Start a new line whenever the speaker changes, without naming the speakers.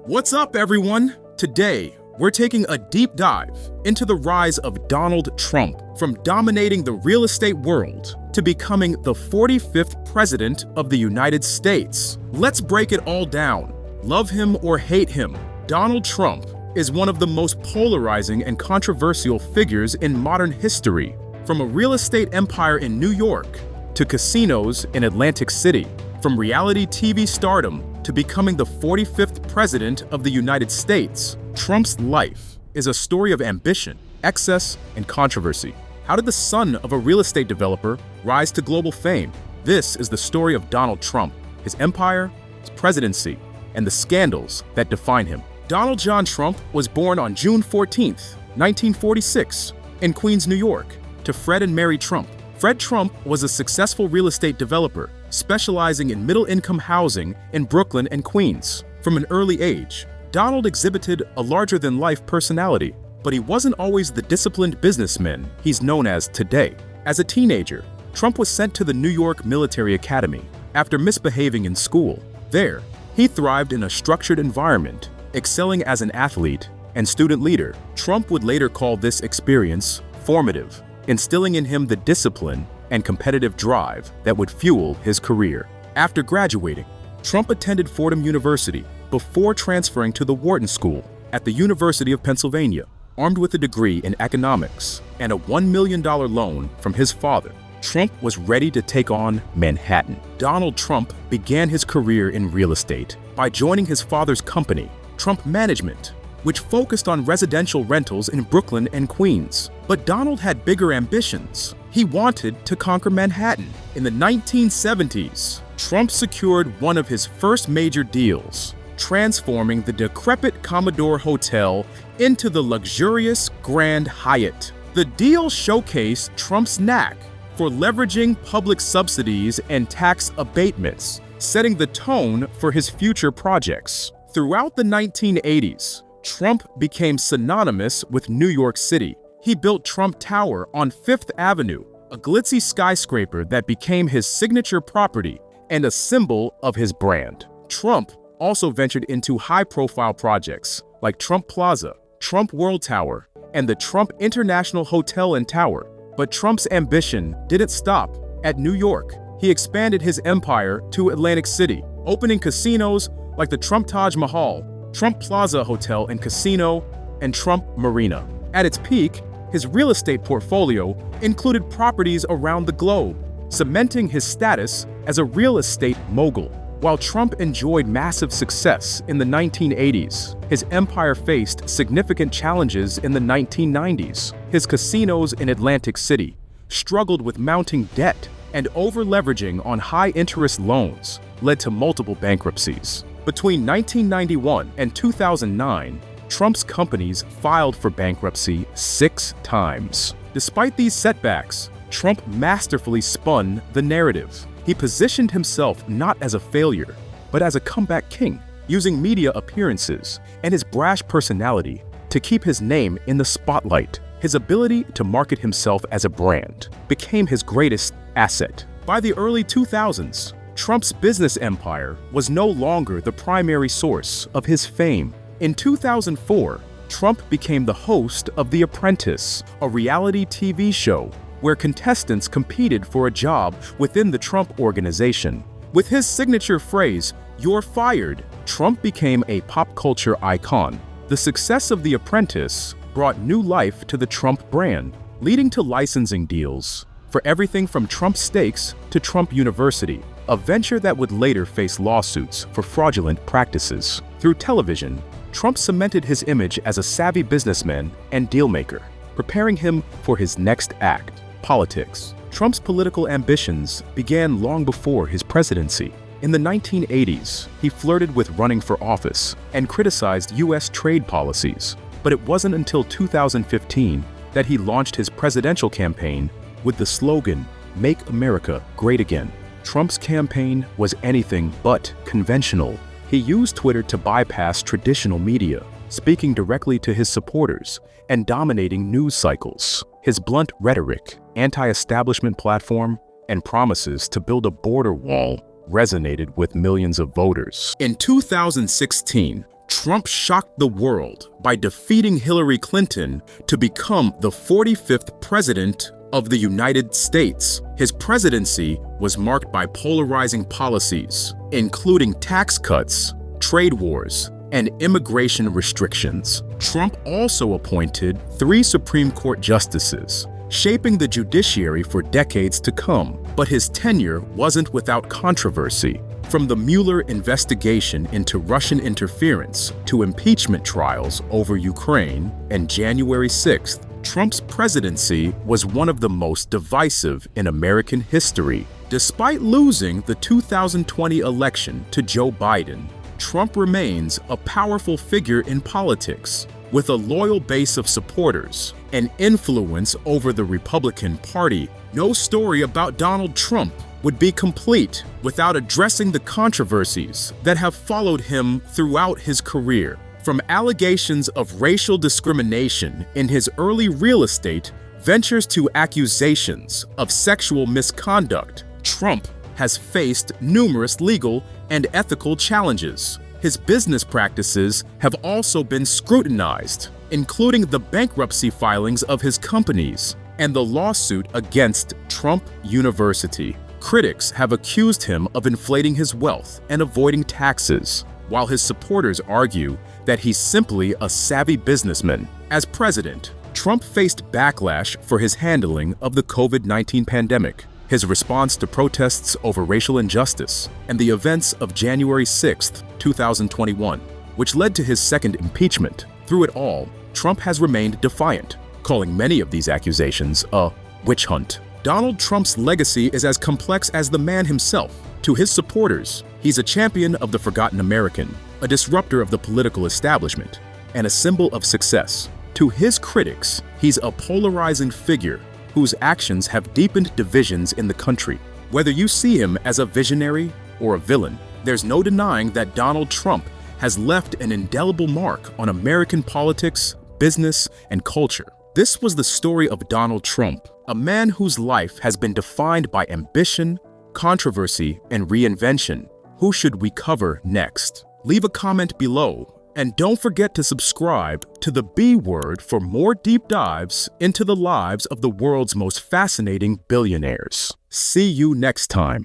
What's up, everyone? Today, we're taking a deep dive into the rise of Donald Trump, from dominating the real estate world to becoming the 45th president of the United States. Let's break it all down. Love him or hate him, Donald Trump is one of the most polarizing and controversial figures in modern history. From a real estate empire in New York to casinos in Atlantic City, from reality TV stardom to becoming the 45th president of the United States, Trump's life is a story of ambition, excess, and controversy. How did the son of a real estate developer rise to global fame? This is the story of Donald Trump, his empire, his presidency, and the scandals that define him. Donald John Trump was born on June 14, 1946, in Queens, New York, to Fred and Mary Trump. Fred Trump was a successful real estate developer specializing in middle-income housing in Brooklyn and Queens. From an early age, Donald exhibited a larger-than-life personality, but he wasn't always the disciplined businessman he's known as today. As a teenager, Trump was sent to the New York Military Academy after misbehaving in school. There, he thrived in a structured environment, excelling as an athlete and student leader. Trump would later call this experience formative, instilling in him the discipline and competitive drive that would fuel his career. After graduating, Trump attended Fordham University before transferring to the Wharton School at the University of Pennsylvania, armed with a degree in economics and a $1 million loan from his father. Trump was ready to take on Manhattan. Donald Trump began his career in real estate by joining his father's company, Trump Management, which focused on residential rentals in Brooklyn and Queens. But Donald had bigger ambitions. He wanted to conquer Manhattan. In the 1970s, Trump secured one of his first major deals, transforming the decrepit Commodore Hotel into the luxurious Grand Hyatt. The deal showcased Trump's knack for leveraging public subsidies and tax abatements, setting the tone for his future projects. Throughout the 1980s, Trump became synonymous with New York City. He built Trump Tower on Fifth Avenue, a glitzy skyscraper that became his signature property and a symbol of his brand. Trump also ventured into high-profile projects like Trump Plaza, Trump World Tower, and the Trump International Hotel and Tower. But Trump's ambition didn't stop at New York. He expanded his empire to Atlantic City, opening casinos like the Trump Taj Mahal, Trump Plaza Hotel and Casino, and Trump Marina. At its peak, his real estate portfolio included properties around the globe, cementing his status as a real estate mogul. While Trump enjoyed massive success in the 1980s, his empire faced significant challenges in the 1990s. His casinos in Atlantic City struggled with mounting debt, and over-leveraging on high-interest loans led to multiple bankruptcies. Between 1991 and 2009, Trump's companies filed for bankruptcy 6 times. Despite these setbacks, Trump masterfully spun the narrative. He positioned himself not as a failure, but as a comeback king, using media appearances and his brash personality to keep his name in the spotlight. His ability to market himself as a brand became his greatest asset. By the early 2000s, Trump's business empire was no longer the primary source of his fame. In 2004, Trump became the host of The Apprentice, a reality TV show where contestants competed for a job within the Trump organization. With his signature phrase, "You're fired," Trump became a pop culture icon. The success of The Apprentice brought new life to the Trump brand, leading to licensing deals for everything from Trump Steaks to Trump University, a venture that would later face lawsuits for fraudulent practices. Through television, Trump cemented his image as a savvy businessman and dealmaker, preparing him for his next act, politics. Trump's political ambitions began long before his presidency. In the 1980s, he flirted with running for office and criticized U.S. trade policies. But it wasn't until 2015 that he launched his presidential campaign with the slogan, "Make America Great Again." Trump's campaign was anything but conventional. He used Twitter to bypass traditional media, speaking directly to his supporters and dominating news cycles. His blunt rhetoric, anti-establishment platform, and promises to build a border wall resonated with millions of voters. In 2016, Trump shocked the world by defeating Hillary Clinton to become the 45th president of the United States. His presidency was marked by polarizing policies, including tax cuts, trade wars, and immigration restrictions. Trump also appointed 3 Supreme Court justices, shaping the judiciary for decades to come. But his tenure wasn't without controversy. From the Mueller investigation into Russian interference to impeachment trials over Ukraine and January 6th, Trump's presidency was one of the most divisive in American history. Despite losing the 2020 election to Joe Biden, Trump remains a powerful figure in politics, with a loyal base of supporters and influence over the Republican Party. No story about Donald Trump would be complete without addressing the controversies that have followed him throughout his career. From allegations of racial discrimination in his early real estate ventures to accusations of sexual misconduct, Trump has faced numerous legal and ethical challenges. His business practices have also been scrutinized, including the bankruptcy filings of his companies and the lawsuit against Trump University. Critics have accused him of inflating his wealth and avoiding taxes, while his supporters argue that he's simply a savvy businessman. As president, Trump faced backlash for his handling of the COVID-19 pandemic, his response to protests over racial injustice, and the events of January 6, 2021, which led to his second impeachment. Through it all, Trump has remained defiant, calling many of these accusations a witch hunt. Donald Trump's legacy is as complex as the man himself. To his supporters, he's a champion of the forgotten American, a disruptor of the political establishment, and a symbol of success. To his critics, he's a polarizing figure whose actions have deepened divisions in the country. Whether you see him as a visionary or a villain, there's no denying that Donald Trump has left an indelible mark on American politics, business, and culture. This was the story of Donald Trump, a man whose life has been defined by ambition, controversy, and reinvention. Who should we cover next? Leave a comment below, and don't forget to subscribe to the B Word for more deep dives into the lives of the world's most fascinating billionaires. See you next time.